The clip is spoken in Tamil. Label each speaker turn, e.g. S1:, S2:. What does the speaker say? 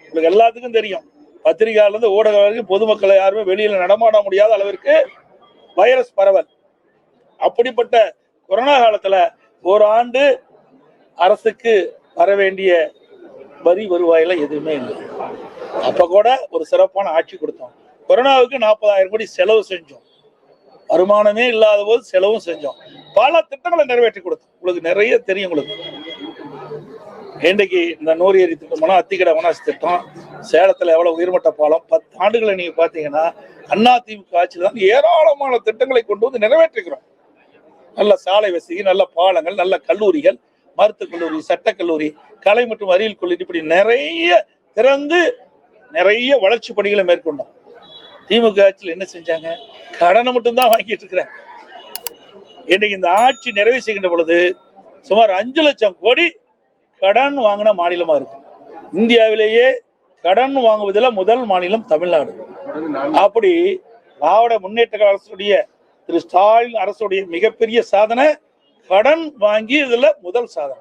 S1: உங்களுக்கு எல்லாத்துக்கும் தெரியும். பத்திரிகையாளர் இருந்து ஊடகம் வரைக்கும் பொதுமக்களை யாருமே வெளியில நடமாட முடியாத அளவிற்கு வைரஸ் பரவல். அப்படிப்பட்ட கொரோனா காலத்துல ஒரு ஆண்டு அரசுக்கு வர வேண்டிய வரி வருவாயில எதுவுமே இல்லை. அப்ப கூட ஒரு சிறப்பான ஆட்சி கொடுத்தோம். கொரோனாவுக்கு 40,000 கோடி செலவு செஞ்சோம். வருமானமே இல்லாத போது செலவும் செஞ்சோம். பல திட்டங்களை நிறைவேற்றி கொடுத்தோம். உங்களுக்கு நிறைய தெரியும். உங்களுக்கு இன்றைக்கு இந்த நூறு திட்டம், அத்திக்கடை வனாசி திட்டம், சேலத்துல எவ்வளவு உயர்மட்ட பாலம், 10 ஆண்டுகளை நீங்க பாத்தீங்கன்னா அதிமுக ஆட்சியில் தான் ஏராளமான திட்டங்களை கொண்டு வந்து நிறைவேற்றுகிறோம். நல்ல சாலை வசதி, நல்ல பாலங்கள், நல்ல கல்லூரிகள், மருத்துவக் கல்லூரி, சட்டக்கல்லூரி, கலை மற்றும் அறிவியல் கல்லூரி, இப்படி நிறைய திறந்து நிறைய வளர்ச்சி பணிகளை மேற்கொண்டோம். திமுக ஆட்சியில் என்ன செஞ்சாங்க? கடனை மட்டும்தான் வாங்கிட்டு இருக்கிறேன். இன்னைக்கு இந்த ஆட்சி நிறைவு செய்கின்ற பொழுது சுமார் 5 லட்சம் கோடி கடன் வாங்கின மாநிலமா இருக்கு. இந்தியாவிலேயே கடன் வாங்குவதில் முதல் மாநிலம் தமிழ்நாடு. அப்படி திராவிட முன்னேற்ற அரசுடைய திரு ஸ்டாலின் அரசுடைய மிகப்பெரிய சாதனை கடன் வாங்கி இதுல முதல் சாதனை.